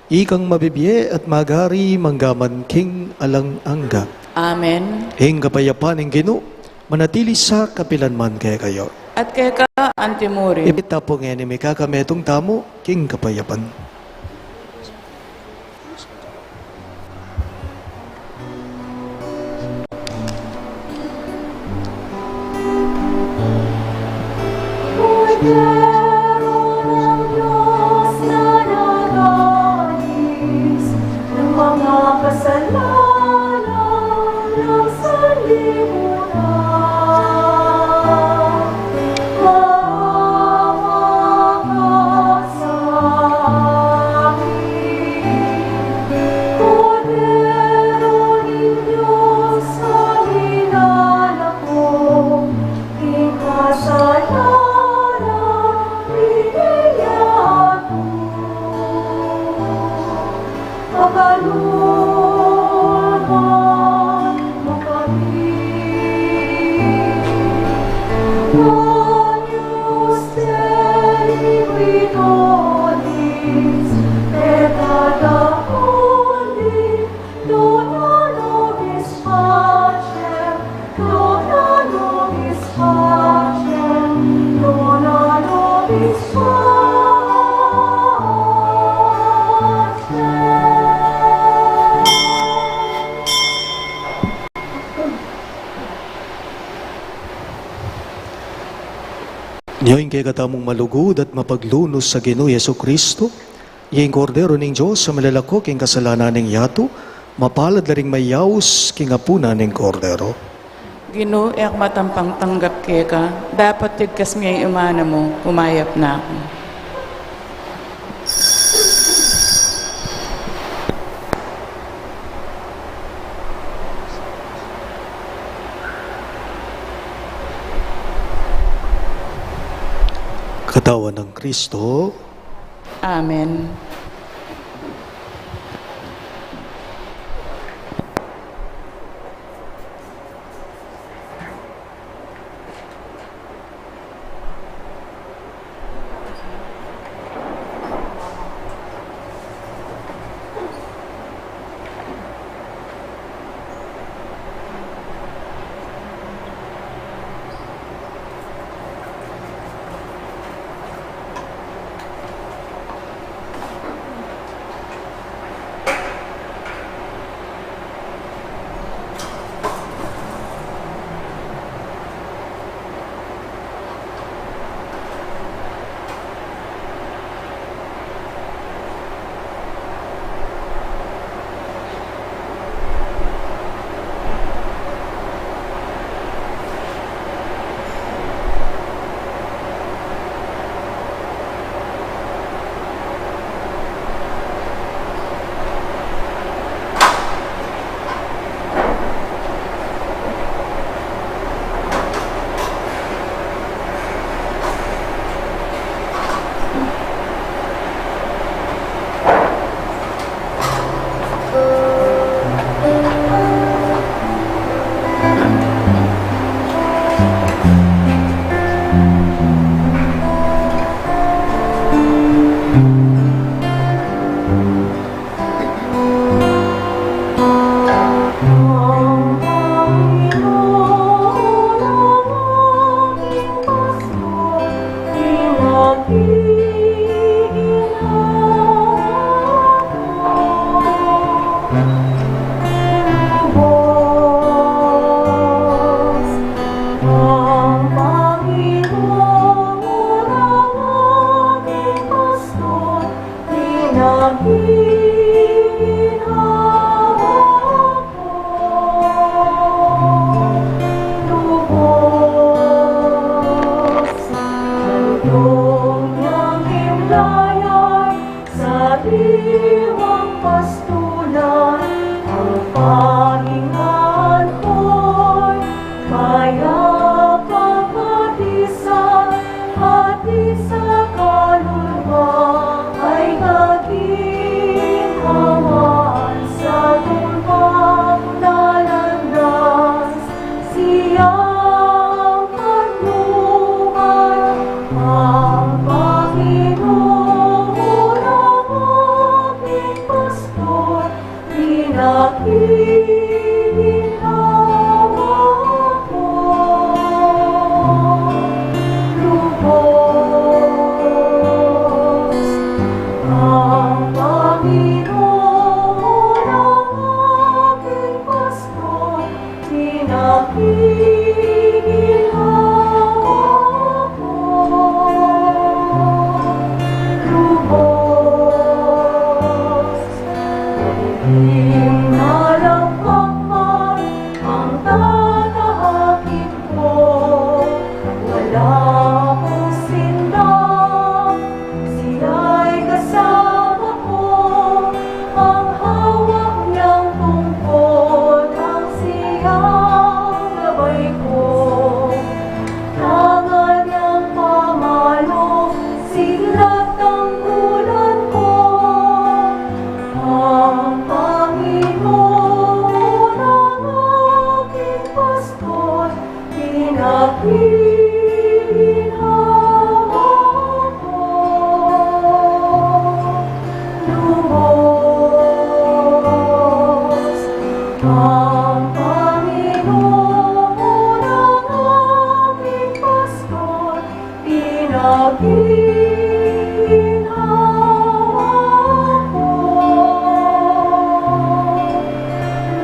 Speaker 5: ikang mabibiye at magari manggaman king alang angga.
Speaker 1: Amen.
Speaker 5: Ing kapayapan ing Ginoo, manatili sa kapilanman kay kayo.
Speaker 1: At kaya ka, Antimuri.
Speaker 5: Ibita po nga ni may kakametong tamo, king kapayapan. Ngayon kay katamong malugod at mapaglunos sa Ginoo Yesu Kristo, yung kordero ng Diyos sa malalakok yung kasalanan ng yato, mapalad na rin mayaws kingapuna ng kordero.
Speaker 1: Ginoo, iyak matampang tanggap ka, dapat tigkas niya yung umana mo, umayap na ako.
Speaker 5: Katawan ng Kristo,
Speaker 1: Amen.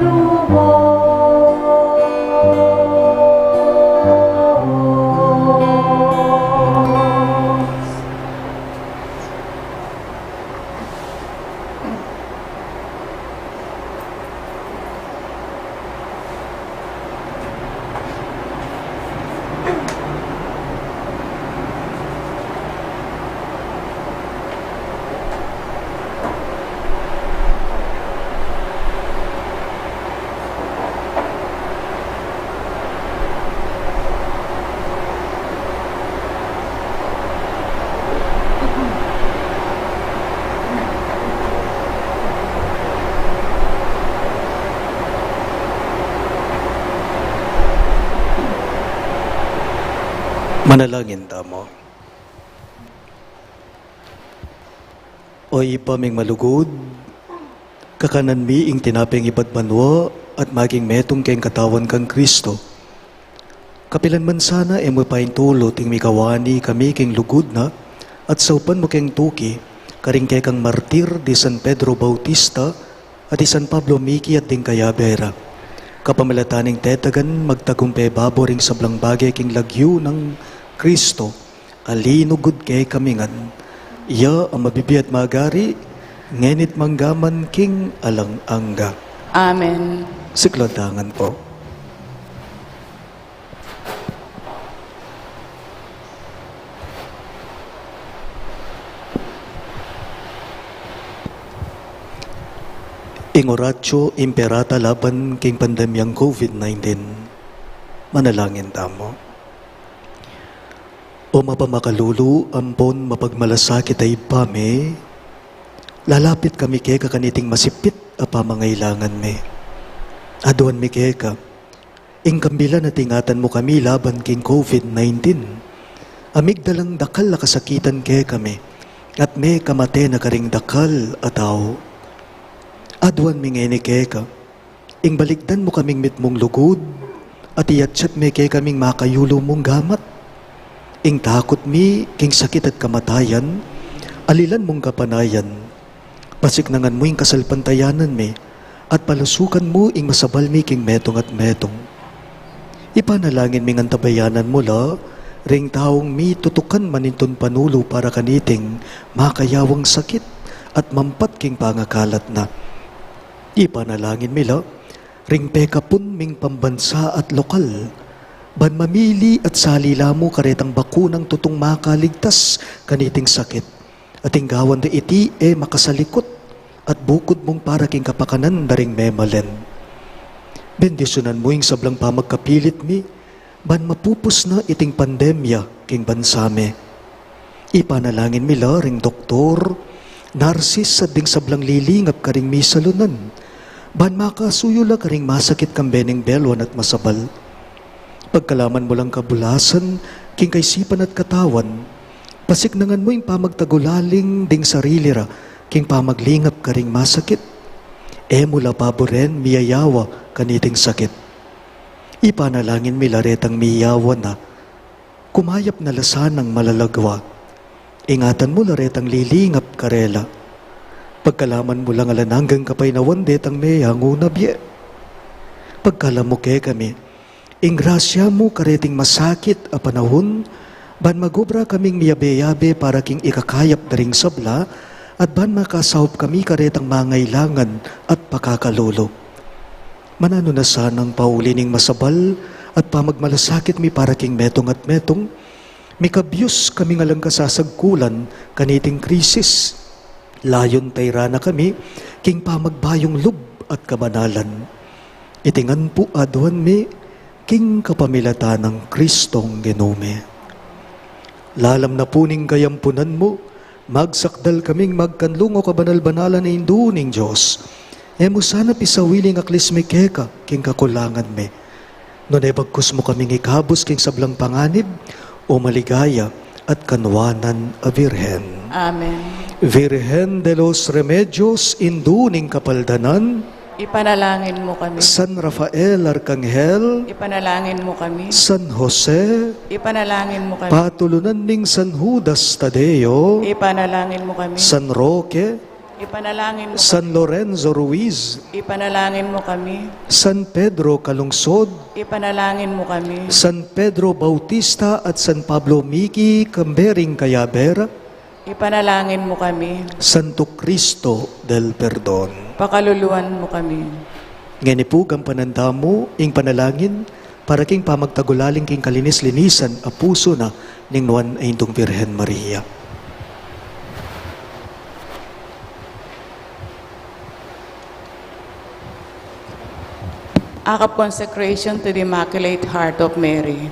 Speaker 2: Lubos
Speaker 5: Manalangin tamo. O ipaming malugod, kakanan mi ing tinaping ipadbanwa at maging metong keng katawan kang Kristo. Kapilan man sana e mo paing tulot ing mikawani kami keng lugod na at saupan mo keng tuki karing kay kang martir di San Pedro Bautista at di San Pablo Miki at ding Kayabera. Kapamilataning tetagan magtagumpay baboring sablang bagay king lagyo ng Kristo, alinugod kay kamingan. Iya ang mabibi at magari, ngenit manggaman king alang angga.
Speaker 1: Amen.
Speaker 5: Siklodangan po. Ingoratio imperata laban king pandemyang COVID-19. Manalangin tamo. O mapamakalulu, ampon mapagmalasakit ay pame, lalapit kami kay kakaniting masipit a pamangailangan me. Aduan mi kay ka, ingkambilan na tingatan mo kami laban king COVID-19. Amigdalang dakal na kasakitan kay kami, at may kamate na karing dakal ataw. Aduan mi ngay ni kay ka, ing balikdan mo kaming mitmong lugod, at iyatsat me kay kaming makayulo mong gamat. Ing takot mi, king sakit at kamatayan, alilan mong kapanayan. Pasiknangan mo ing kasalpantayanan mi, at palusukan mo ing masabal mi king metong at metong. Ipanalangin mi ngantabayanan mo la, ring taong mi tutukan maninton panulo para kaniting makayawang sakit at mampat king pangakalat na. Ipanalangin mi la, ring pekapun ming pambansa at lokal, ban mamili at salila mo karetang bakunang tutong makaligtas kaniting sakit. At inggawan da iti makasalikot at bukod mong para king kapakanan daring memalen. Bendisyonan mo ing sablang pamagkapilit mi, ban mapupos na iting pandemya king bansame. Ipanalangin mi la ring doktor, narsis sa ding sablang lilingap karing misalunan, ban makasuyo la karing masakit kambeneng belwan at masabal. Pagkalaman mo lang kabulasan, king kaisipan at katawan, pasiknangan mo yung pamagtagulaling ding sarili ra, king pamaglingap ka ring masakit. Mula paboren, miyayawa kaniting sakit. Ipanalangin mi laretang miyawa na, kumayap na lasanang malalagwa. Ingatan mo laretang lilingap karela. Pagkalaman mo lang alananggang kapay na wandetang meyango na biye. Pagkalam mo kami, ing grasya mo kareting masakit a panahon, ban magubra kaming miyabe-yabe para king ikakayap daring sabla, at ban makasahop kami karetang mangailangan at pakakalolo. Manano na sanang paulining masabal at pamagmalasakit mi para king metong at metong, mikabyos kami nga lang kasasagkulan kaniting krisis. Layon tayrana kami, king pamagbayong lub at kabanalan. Itingan po aduan mi, king kapamilata ng Kristong Genome. Lalam na puning gayampunan mo, magsakdal kaming magkanlungo kabanal-banalan na induning Diyos. Mo sana pisawiling aklis mi keka, king kakulangan me. Nunay bagkus mo kaming ikabos king sablang panganib, o maligaya at kanwanan a Virhen.
Speaker 1: Amen.
Speaker 5: Virhen de los Remedios, induning kapaldanan,
Speaker 1: Ipanalangin mo kami.
Speaker 5: San Rafael Arcangel,
Speaker 1: Ipanalangin mo kami.
Speaker 5: San Jose,
Speaker 1: Ipanalangin mo kami.
Speaker 5: patulunan ning San Judas Tadeo,
Speaker 1: Ipanalangin mo kami.
Speaker 5: San Roque,
Speaker 1: Ipanalangin mo kami.
Speaker 5: San Lorenzo Ruiz,
Speaker 1: Ipanalangin mo kami.
Speaker 5: San Pedro Calungsod,
Speaker 1: Ipanalangin mo kami.
Speaker 5: San Pedro Bautista at San Pablo Miki, Cambering Kayabera,
Speaker 1: Ipanalangin mo kami.
Speaker 5: Santo Cristo del Perdon.
Speaker 1: Pakaluluan mo kami.
Speaker 5: Ngenipug ang panandamo, ing panalangin, para king pamagtagulaling king kalinis-linisan a puso na ning nuan ay indong Virhen Maria.
Speaker 1: Act of consecration to the Immaculate Heart of Mary.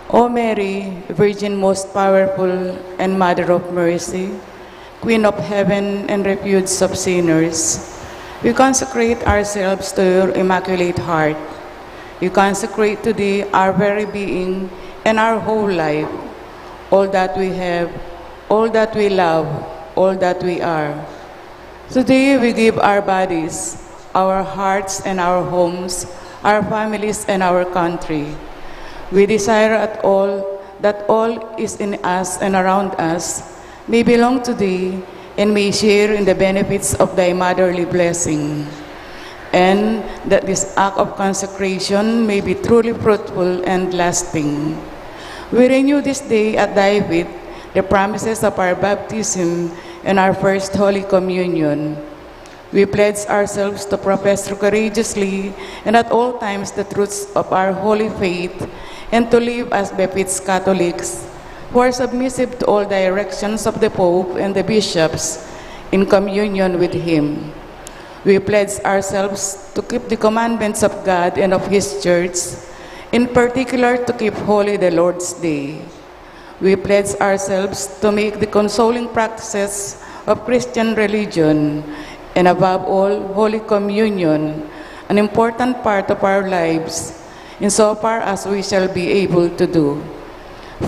Speaker 1: O Mary, Virgin most powerful and Mother of mercy, Queen of heaven and refuge of sinners, we consecrate ourselves to your Immaculate Heart. We consecrate to thee our very being and our whole life, all that we have, all that we love, all that we are. Today we give our bodies, our hearts and our homes, our families and our country. We desire that all is in us and around us may belong to Thee and may share in the benefits of Thy motherly blessing, and that this act of consecration may be truly fruitful and lasting. We renew this day at Thy feet the promises of our baptism and our first Holy Communion. We pledge ourselves to profess courageously and at all times the truths of our holy faith, and to live as befits Catholics, who are submissive to all directions of the Pope and the bishops in communion with him. We pledge ourselves to keep the commandments of God and of His Church, in particular to keep holy the Lord's Day. We pledge ourselves to make the consoling practices of Christian religion, and above all, Holy Communion, an important part of our lives, insofar as we shall be able to do.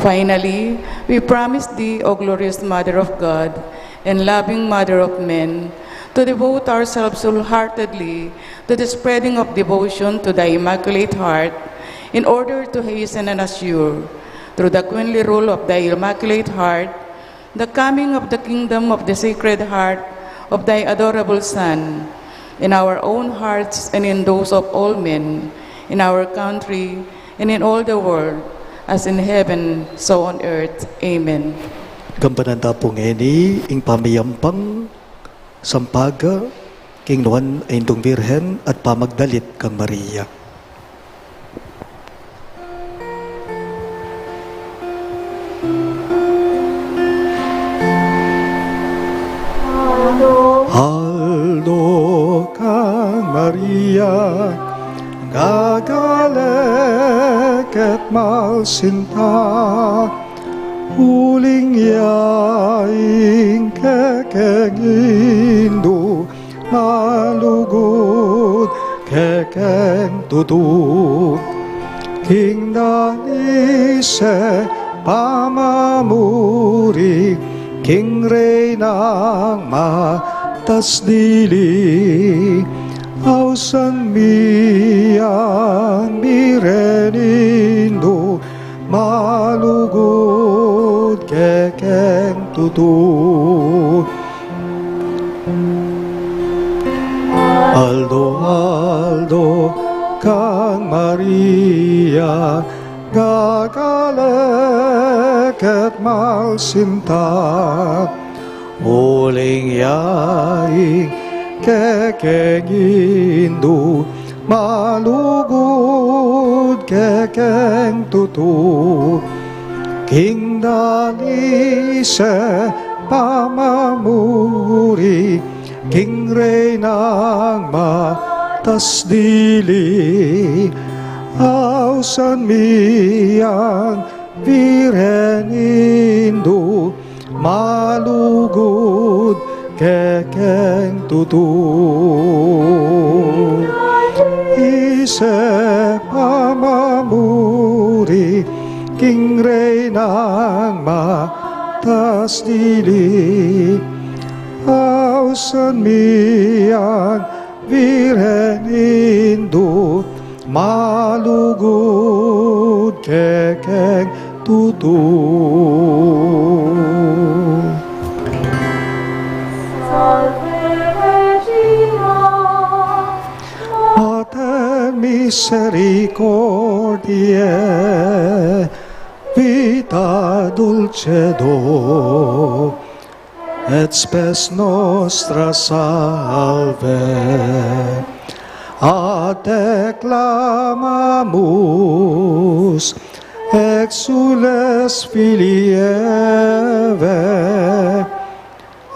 Speaker 1: Finally, we promise Thee, O glorious Mother of God and loving Mother of men, to devote ourselves wholeheartedly to the spreading of devotion to Thy Immaculate Heart, in order to hasten and assure, through the queenly rule of Thy Immaculate Heart, the coming of the kingdom of the Sacred Heart of Thy adorable Son, in our own hearts and in those of all men, in our country and in all the world, as in heaven, so on earth. Amen.
Speaker 5: Gampananda po ngeni, ing pamiyampang, sampaga, king nuan ay intong Birhen at pamagdalit kang Maria. Aldo kang Maria, gagalek at malsinta, huling yaing kekengindo, malugod kekeng tutut, king danise pamamuri, king reynang matas dili, ausan miyan mirenindo, malugod kekeng tutut. Aldo, Aldo, kang Maria, gagalek at malsinta, huling yaing kekengindo, malugod kekeng tutu, king danise pamamuri, king reynang matas dili, ausan miyang virenindo, malugod kekeng tutu. Ise pamamuri, king reynang matas dili, ausan miyang virenindo, malugod kekeng tutu. Mater misericordiae, vita dulcedo, et spes nostra salve, ad declamamus, exules filieve,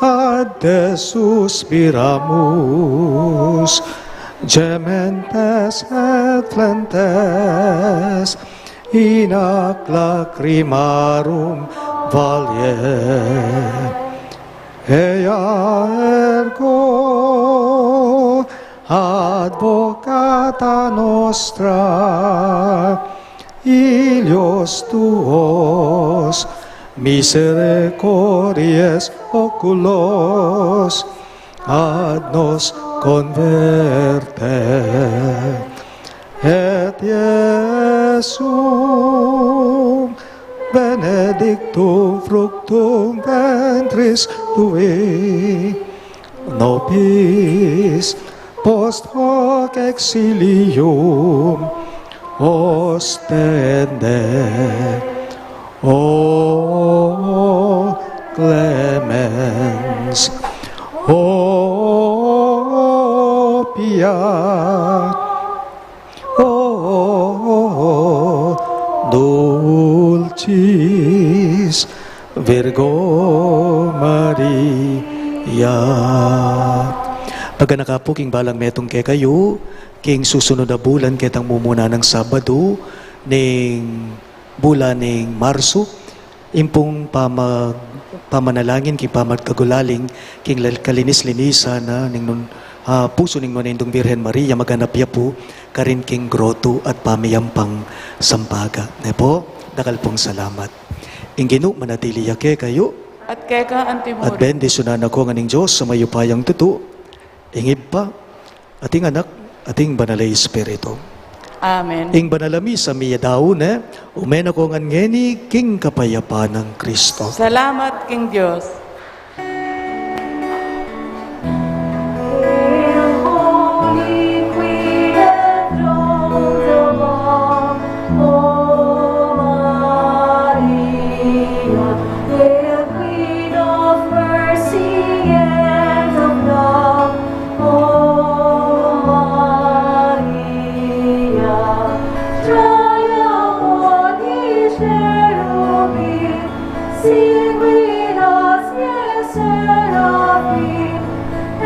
Speaker 5: ad te suspiramus, gementes et flentes, in ac lacrimarum valle. Ea ergo advocata nostra, Ilios tuos, misericordias oculos, ad nos converte. Et Iesum benedictum fructum ventris tui, nobis post hoc exilium ostende. O clemens, o pia, o dulcis Virgo Maria. Pagka nakapo, king balang metong ke kayo, king susunod na bulan ketang mumuna ng Sabado, ning bulan ning Marso, impong pamanalangin, king pamagkagulaling, king kalinis-linisa na ning puso ning manindong Birhen Maria, maganapya po, karin king groto at pamiyampang sampaga. Nepo, dakal pong salamat. Inginu manatili yake kayo,
Speaker 1: At keka
Speaker 5: at
Speaker 1: antimuri.
Speaker 5: bendisyonan ako nga ning Diyos sa mayupayang tuto, ingib pa, ating anak, ating banalay Espiritu.
Speaker 1: Amen.
Speaker 5: Ing banalami sa miya daon, umen ako nga ngeni king kapayapaan ng Kristo.
Speaker 1: Salamat, King Diyos.